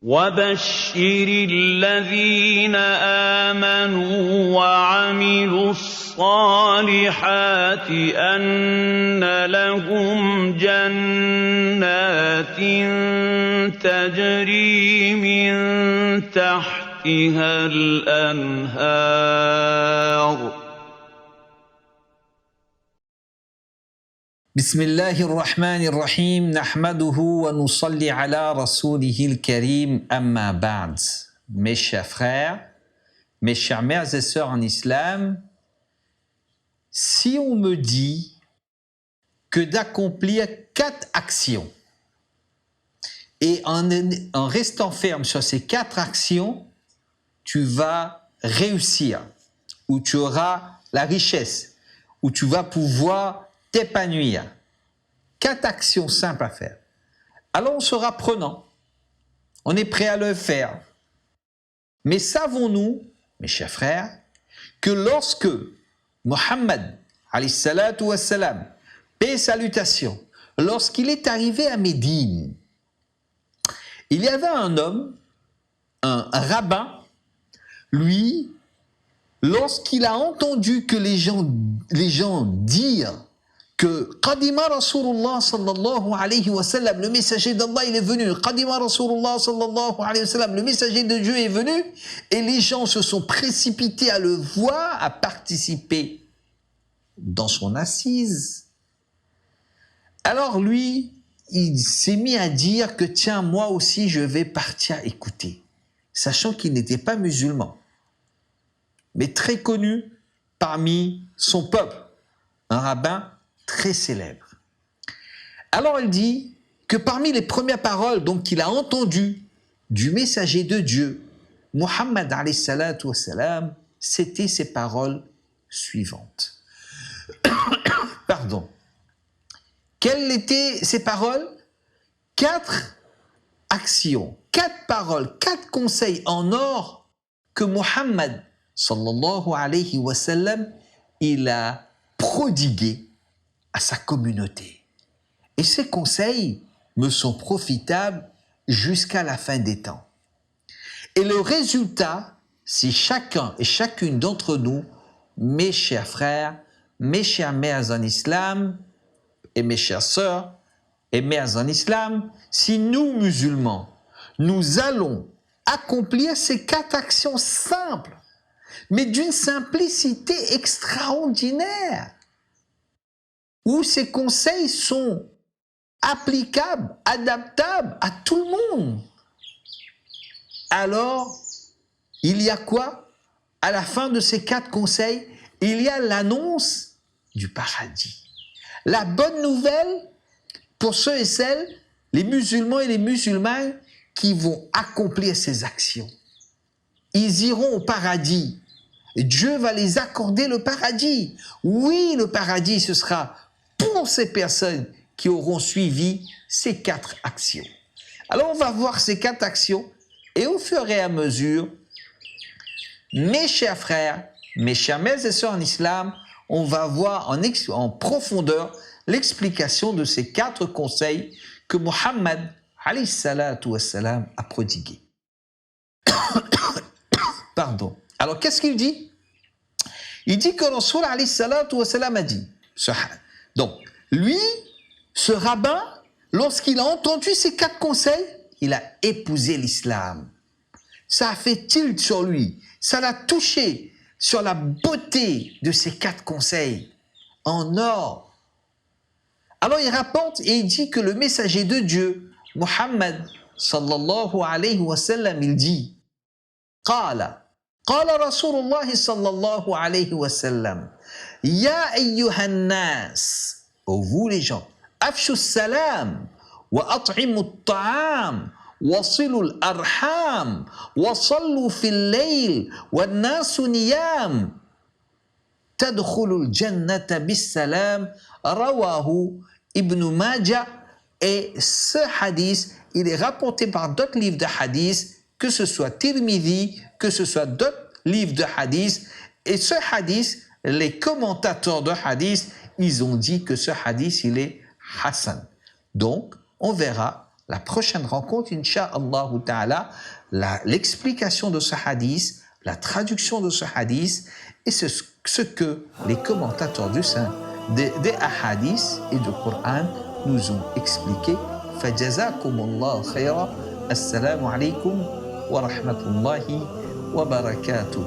وَبَشِّرِ الَّذِينَ آمَنُوا وَعَمِلُوا الصَّالِحَاتِ أَنَّ لَهُمْ جَنَّاتٍ تَجْرِي مِن تَحْتِهَا الْأَنْهَارُ بسم الله الرحمن الرحيم نحمده ونصلي على رسوله الكريم أما بعد. Mes chers frères, mes chères mères et sœurs en islam, si on me dit que d'accomplir 4 actions et en restant ferme sur ces 4 actions, tu vas réussir, ou tu auras la richesse, ou tu vas pouvoir t'épanouir. 4 actions simples à faire. Alors on sera prenant. On est prêt à le faire. Mais savons-nous, mes chers frères, que lorsque Mohammed, alayhi salatu wassalam, paix et salutations, lorsqu'il est arrivé à Médine, il y avait un homme, un rabbin, lui, lorsqu'il a entendu que les gens dire que Qadima Rasulullah sallallahu alayhi wa sallam, le messager d'Allah, il est venu. Qadima Rasulullah sallallahu alayhi wa sallam, le messager de Dieu est venu. Et les gens se sont précipités à le voir, à participer dans son assise. Alors lui, il s'est mis à dire que tiens, moi aussi je vais partir écouter. Sachant qu'il n'était pas musulman, mais très connu parmi son peuple. Un rabbin très célèbre. Alors il dit que parmi les premières paroles qu'il a entendues du messager de Dieu, Muhammad alayhi salatu wassalam, c'était ces paroles suivantes. Pardon. Quelles étaient ces paroles? 4 actions, 4 paroles, 4 conseils en or que Muhammad sallallahu alayhi wa sallam, il a prodigué à sa communauté. Et ces conseils me sont profitables jusqu'à la fin des temps. Et le résultat, c'est chacun et chacune d'entre nous, mes chers frères, mes chères mères en islam, et mes chères sœurs et mères en islam, si nous, musulmans, nous allons accomplir ces 4 actions simples, mais d'une simplicité extraordinaire, où ces conseils sont applicables, adaptables à tout le monde. Alors, il y a quoi? À la fin de ces 4 conseils, il y a l'annonce du paradis. La bonne nouvelle pour ceux et celles, les musulmans et les musulmanes, qui vont accomplir ces actions. Ils iront au paradis. Dieu va les accorder le paradis. Oui, le paradis, ce sera pour ces personnes qui auront suivi ces 4 actions. Alors, on va voir ces 4 actions et au fur et à mesure, mes chers frères, mes chères mères et sœurs en islam, on va voir en profondeur l'explication de ces 4 conseils que Muhammad alayhi salatu wassalam a prodigués. Pardon. Alors, qu'est-ce qu'il dit? Il dit que Rasul alayhi salatu wassalam a dit. Donc, lui, ce rabbin, lorsqu'il a entendu ces 4 conseils, il a épousé l'islam. Ça a fait tilt sur lui. Ça l'a touché sur la beauté de ces 4 conseils en or. Alors, il rapporte et il dit que le messager de Dieu, Muhammad sallallahu alayhi wa sallam, il dit قال رسول الله صلى الله عليه وسلم يا أيها الناس, ô vous les gens, أفشوا السلام وأطعموا الطعام وصلوا الأرحام وصلوا في الليل والناس نيام تدخلوا الجنة بالسلام. رواه Ibn Majah. Et ce hadith, il est rapporté par d'autres livres de hadith, que ce soit Tirmidhi, que ce soit d'autres livres de hadith. Et ce hadith, les commentateurs de hadith, ils ont dit que ce hadith, il est Hassan. Donc, on verra la prochaine rencontre, Inch'Allah ta'ala, l'explication de ce hadith, la traduction de ce hadith, et ce que les commentateurs des hadiths et du Coran nous ont expliqué. Fajazakumullah khayra. Assalamu alaikum wa rahmatullahi wa barakatuh.